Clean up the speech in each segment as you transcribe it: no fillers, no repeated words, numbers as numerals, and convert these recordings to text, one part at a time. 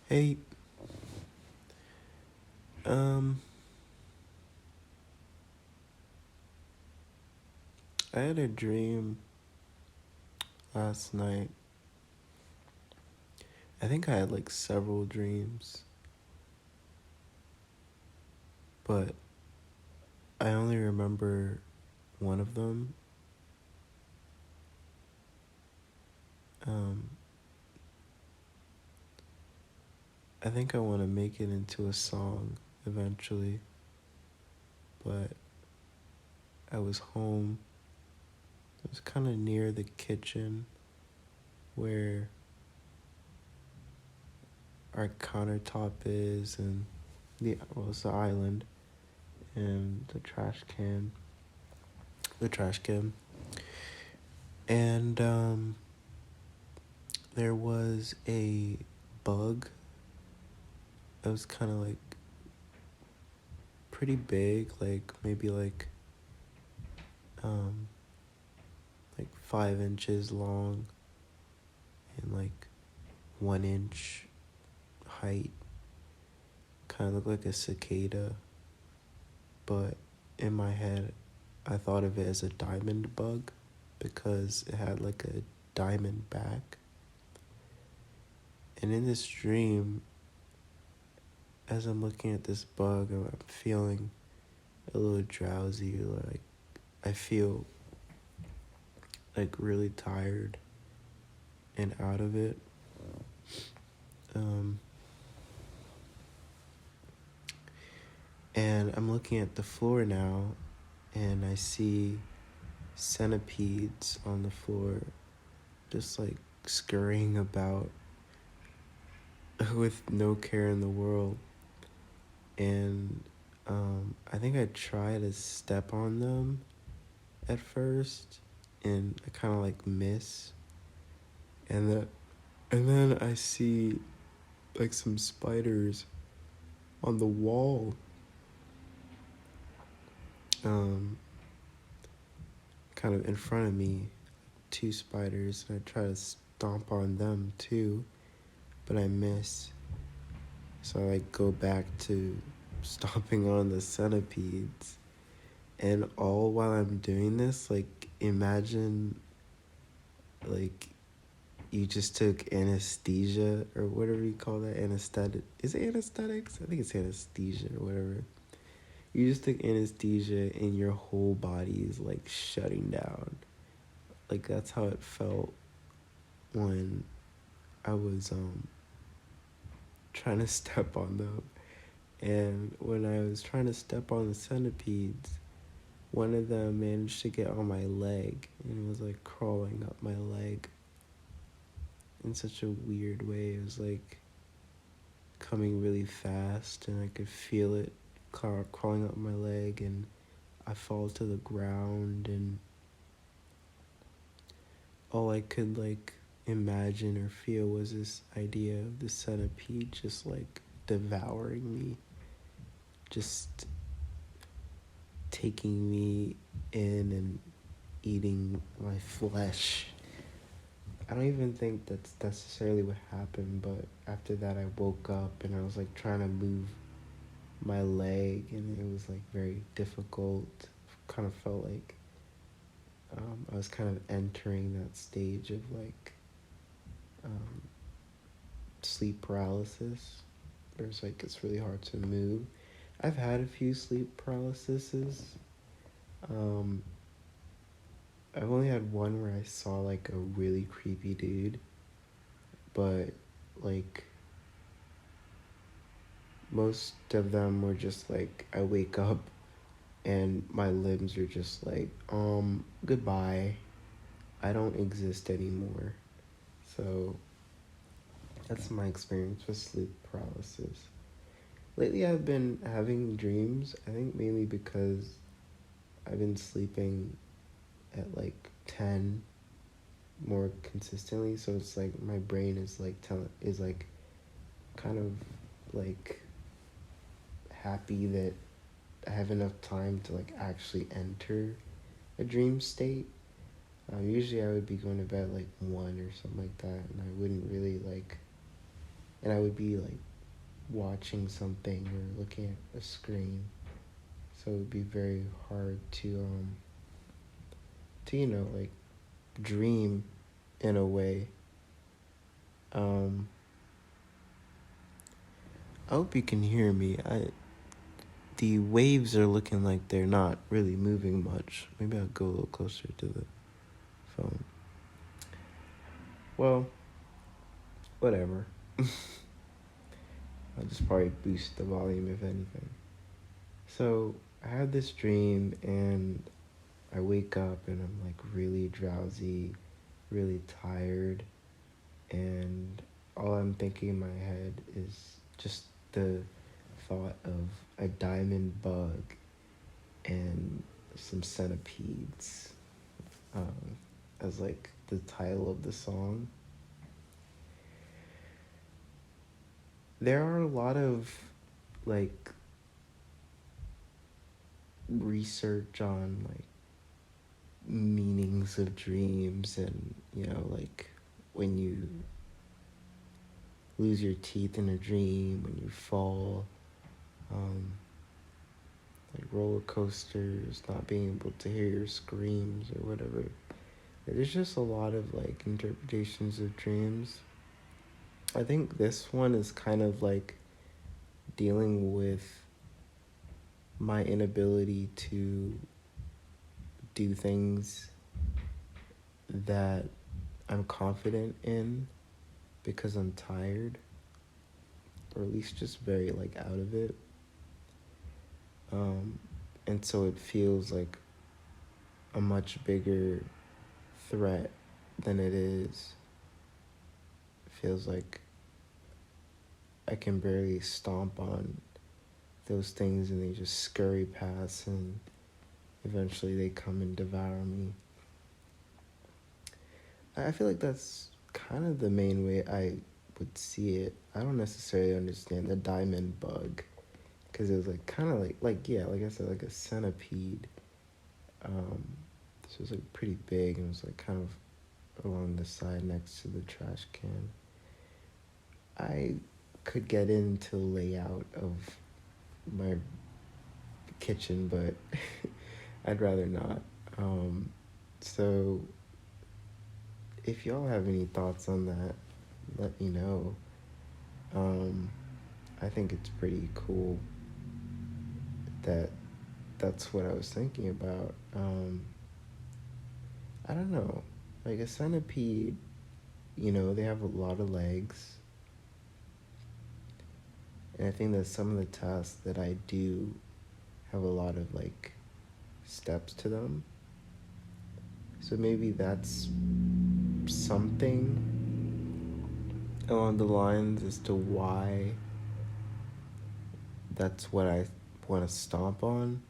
Hey, um, I had a dream last night. I think I had like several dreams, but I only remember one of them. Um, I think I want to make it into a song eventually, but I was home. It was kind of near the kitchen where our countertop is, and it's the island and the trash can, and there was a bug. It was kind of pretty big, like maybe um like 5 inches long and 1 inch height. Kind of looked like a cicada, but in my head, I thought of it as a diamond bug because it had like a diamond back. And in this dream, as I'm looking at this bug, I'm feeling a little drowsy. Like I feel like really tired and out of it. Um, and I'm looking at the floor now, and I see centipedes on the floor, just scurrying about with no care in the world. And I think I tried to step on them at first, and I kind of miss, and then I see some spiders on the wall, um, kind of in front of me, two spiders, and I try to stomp on them too, but I miss. So I go back to stomping on the centipedes. And all while I'm doing this, imagine like you just took anesthesia or whatever you call that. Anesthetic. Is it anesthetics? I think it's anesthesia or whatever. You just took anesthesia and your whole body is shutting down. That's how it felt when I was trying to step on them. And when I was trying to step on the centipedes, one of them managed to get on my leg and it was crawling up my leg in such a weird way. It was coming really fast and I could feel it crawling up my leg, and I fall to the ground, and all I could imagine or feel was this idea of the centipede just devouring me, just taking me in and eating my flesh. I don't even think that's necessarily what happened, but after that I woke up and I was trying to move my leg, and it was very difficult. Kind of felt I was kind of entering that stage of um, sleep paralysis, where it's really hard to move. I've had a few sleep paralyses. Um, I've only had one where I saw a really creepy dude, but like most of them were just I wake up and my limbs are just goodbye. I don't exist anymore. So that's my experience with sleep paralysis. Lately I've been having dreams, I think mainly because I've been sleeping at 10 more consistently, so it's my brain is kind of happy that I have enough time to actually enter a dream state. Usually I would be going to bed 1 or something like that, and I wouldn't really and I would be like watching something or looking at a screen. So it would be very hard to like dream in a way. Um, I hope you can hear me. The waves are looking like they're not really moving much. Maybe I'll go a little closer to the phone. Well, whatever. I'll just probably boost the volume if anything. So I had this dream and I wake up and I'm like really drowsy, really tired, and all I'm thinking in my head is just the thought of a diamond bug and some centipedes, um, as like the title of the song. There are a lot of like research on like meanings of dreams and like when you lose your teeth in a dream, when you fall, um, like roller coasters, not being able to hear your screams or whatever. There's just a lot of like interpretations of dreams. I think this one is kind of like dealing with my inability to do things that I'm confident in because I'm tired, or at least just very like out of it. Um, and so it feels like a much bigger threat than it is. It feels like I can barely stomp on those things and they just scurry past and eventually they come and devour me. I feel like that's kind of the main way I would see it. I don't necessarily understand the diamond bug because it was like kind of like yeah, like I said, like a centipede. This was like pretty big and it was like kind of along the side next to the trash can. I could get into the layout of my kitchen, but I'd rather not. So if y'all have any thoughts on that, let me know. Um, I think it's pretty cool that that's what I was thinking about. I don't know. Like a centipede, they have a lot of legs. And I think that some of the tasks that I do have a lot of like steps to them. So maybe that's something along the lines as to why that's what I want to stomp on.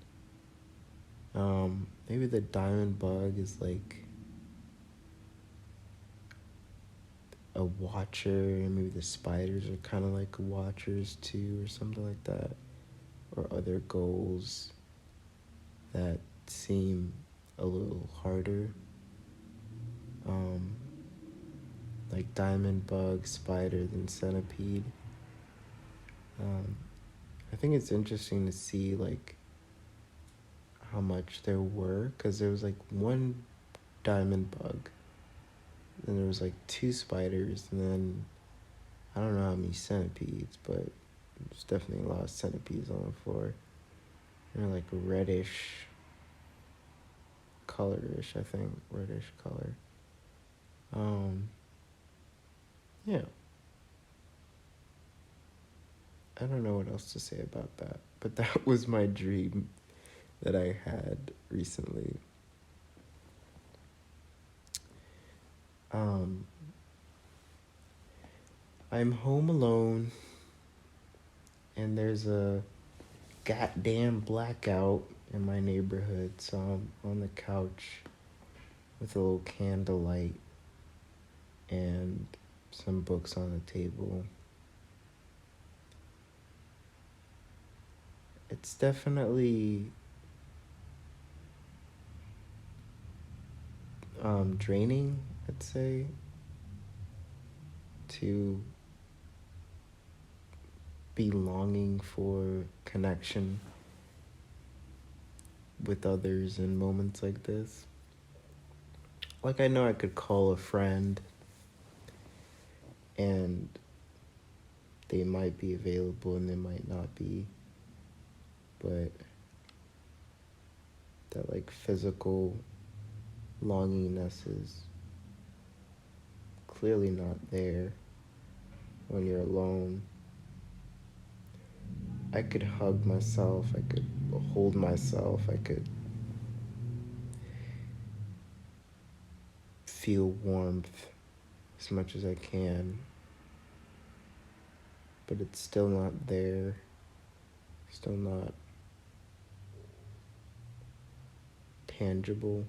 Maybe the diamond bug is like a watcher, and maybe the spiders are kind of like watchers too, or something like that, or other goals that seem a little harder. Um, like diamond bug, spider, then centipede. I think it's interesting to see like how much there were, because there was like one diamond bug, then there was like two spiders, and then I don't know how many centipedes, but there's definitely a lot of centipedes on the floor. They're like reddish colorish, I think, reddish color. Yeah, I don't know what else to say about that, but that was my dream that I had recently. Um, I'm home alone, and there's a goddamn blackout in my neighborhood, so I'm on the couch with a little candlelight and some books on the table. It's definitely draining, I'd say, to be longing for connection with others in moments like this. Like, I know I could call a friend and they might be available and they might not be, but that like physical longingness is clearly not there when you're alone. I could hug myself, I could hold myself, I could feel warmth as much as I can, but it's still not there, still not tangible.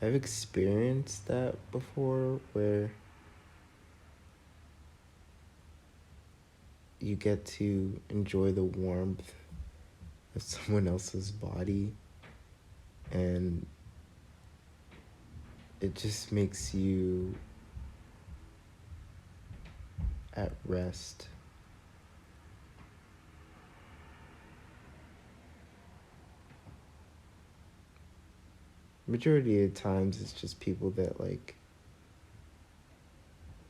I've experienced that before where you get to enjoy the warmth of someone else's body, and it just makes you at rest. Majority of times it's just people that like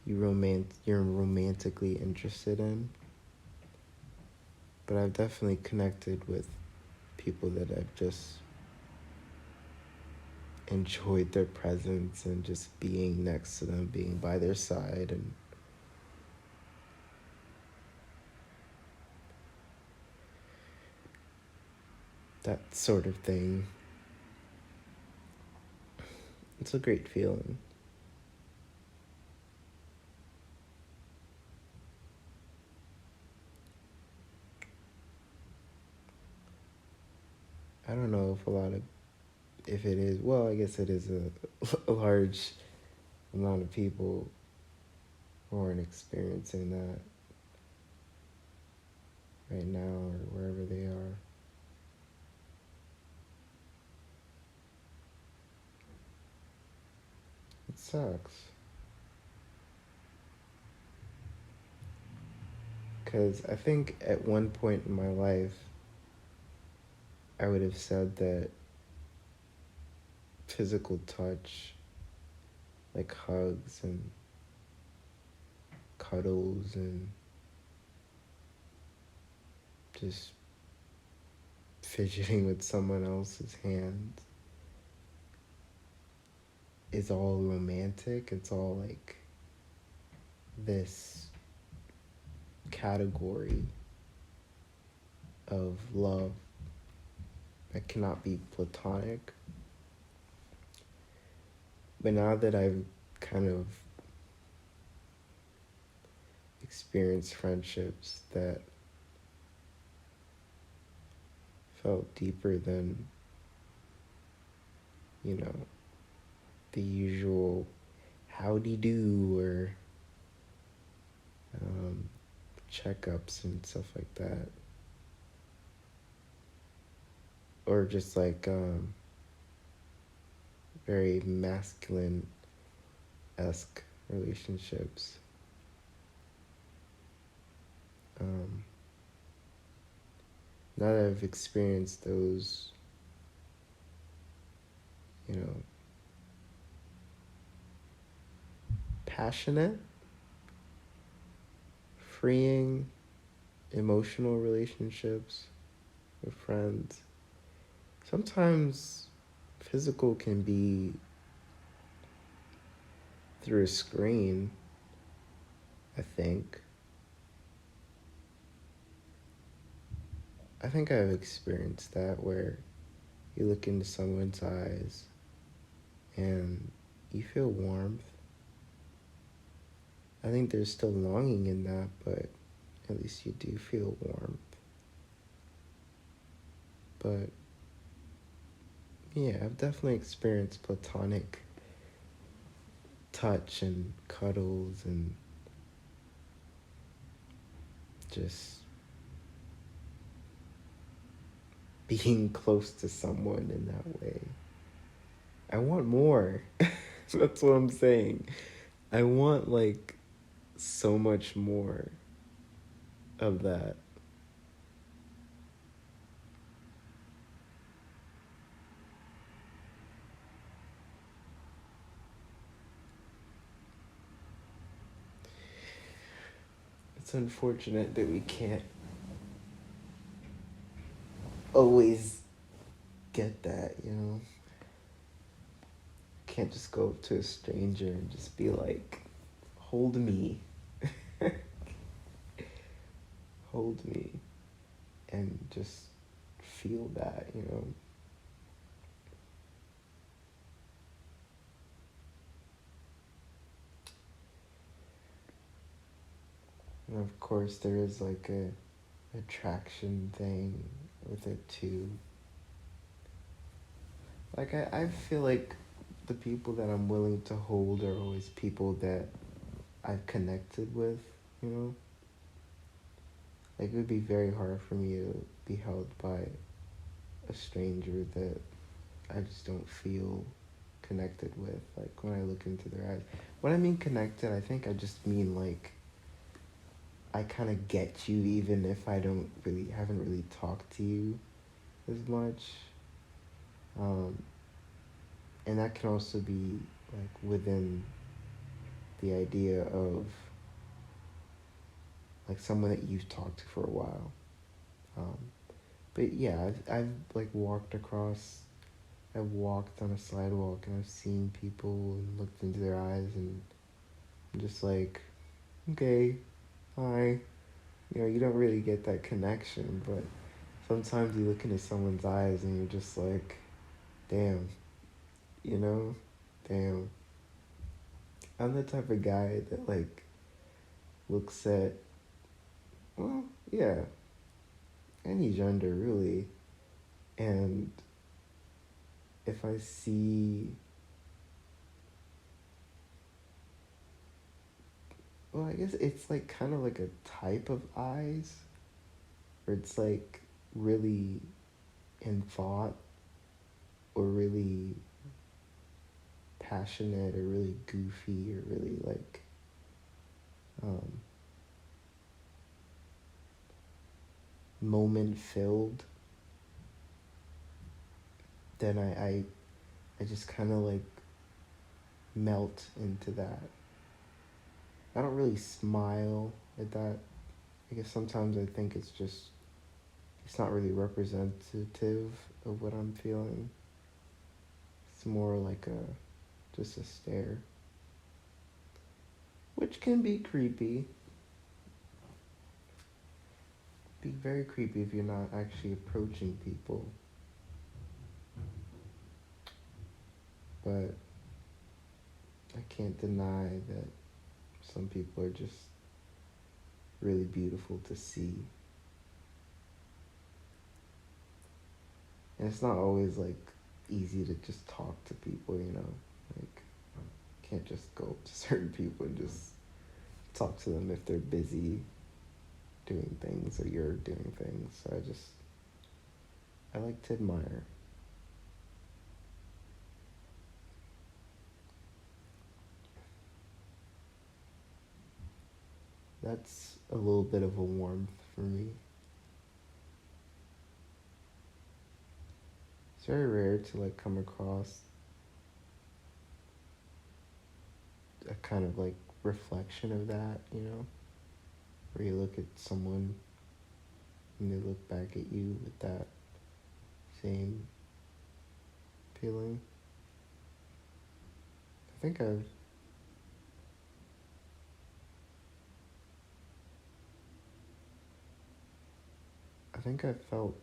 you're romantically interested in. But I've definitely connected with people that I've just enjoyed their presence and just being next to them, being by their side, and that sort of thing. It's a great feeling. I don't know if it is, well, I guess it is a large amount of people who aren't experiencing that right now or wherever they are. It sucks. Because I think at one point in my life, I would have said that physical touch, like hugs and cuddles and just fidgeting with someone else's hand, is all romantic. It's all like this category of love that cannot be platonic. But now that I've kind of experienced friendships that felt deeper than, the usual howdy do or checkups and stuff like that. Or just like very masculine-esque relationships. Now that I've experienced those, passionate, freeing, emotional relationships with friends, sometimes physical can be through a screen, I think. I think I've experienced that where you look into someone's eyes and you feel warmth. I think there's still longing in that, but at least you do feel warmth. But yeah, I've definitely experienced platonic touch and cuddles and just being close to someone in that way. I want more. That's what I'm saying. I want like so much more of that. It's unfortunate that we can't always get that, you know? Can't just go up to a stranger and just be like, hold me, hold me, and just feel that, you know? And of course, there is like a attraction thing with it too. Like, I feel like the people that I'm willing to hold are always people that I've connected with, you know? Like, it would be very hard for me to be held by a stranger that I just don't feel connected with. Like, when I look into their eyes. When I mean connected, I think I just mean, like, I kind of get you even if I haven't really talked to you as much. Um, and that can also be, like, within the idea of, like, someone that you've talked to for a while. Um, but yeah, I've like I've walked on a sidewalk and I've seen people and looked into their eyes and I'm just like, okay, hi. You know, you don't really get that connection, but sometimes you look into someone's eyes and you're just like, damn, you know, damn. I'm the type of guy that like looks at, well, yeah, any gender really, and if I see, well, I guess it's like kind of like a type of eyes where it's like really in thought or really passionate or really goofy or really like um, moment filled, then I just kind of like melt into that. I don't really smile at that. I guess sometimes I think it's not really representative of what I'm feeling. It's more like just a stare, which can be creepy. Be very creepy if you're not actually approaching people. But I can't deny that some people are just really beautiful to see. And it's not always like easy to just talk to people, you know? Like, you can't just go up to certain people and just talk to them if they're busy doing things or you're doing things. So I like to admire. That's a little bit of a warmth for me. It's very rare to like come across a kind of like reflection of that, you know? Where you look at someone and they look back at you with that same feeling. I think I've I think I've felt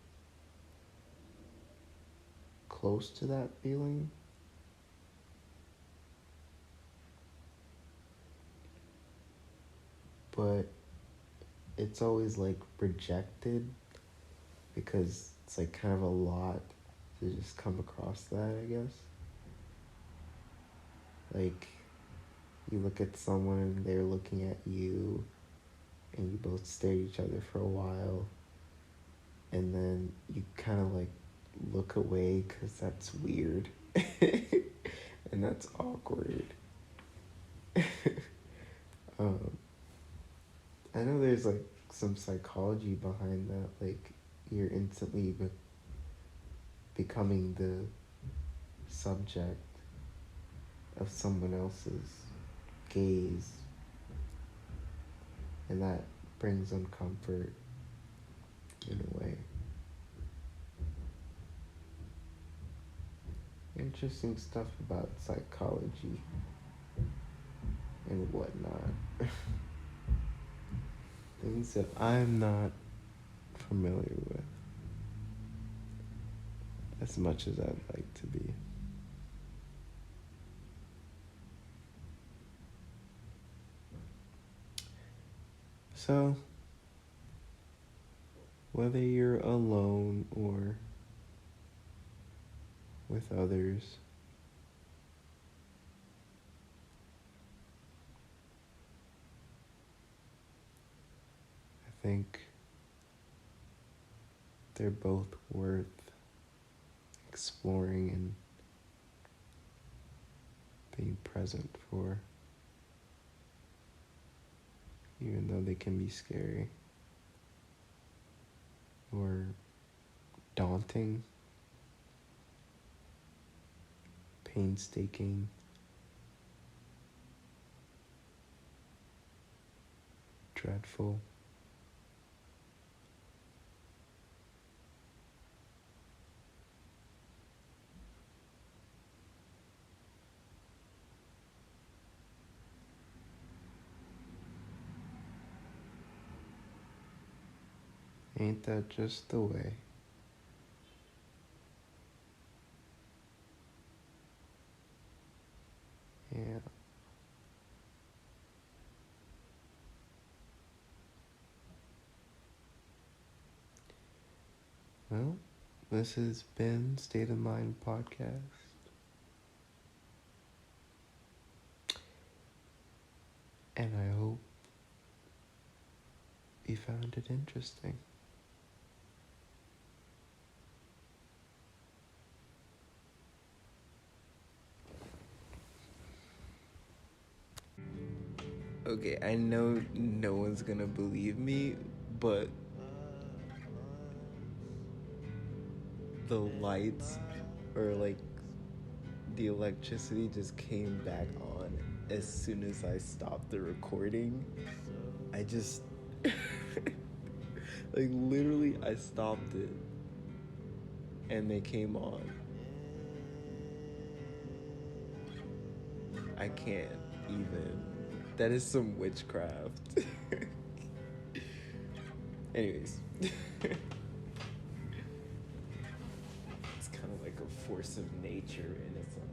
close to that feeling, but it's always like rejected because it's like kind of a lot to just come across that, I guess. Like you look at someone and they're looking at you and you both stare at each other for a while and then you kind of like look away because that's weird and that's awkward. um, I know there's like some psychology behind that. Like you're instantly becoming the subject of someone else's gaze, and that brings them comfort in a way. Interesting stuff about psychology and whatnot. Things that I'm not familiar with as much as I'd like to be. So, whether you're alone or with others, I think they're both worth exploring and being present for, even though they can be scary or daunting, painstaking, dreadful. Ain't that just the way? Yeah. Well, this has been State of Mind Podcast. And I hope you found it interesting. Okay, I know no one's gonna believe me, but the lights or like the electricity just came back on as soon as I stopped the recording. I just like literally I stopped it and they came on. I can't even. That is some witchcraft. Anyways. It's kind of like a force of nature in its own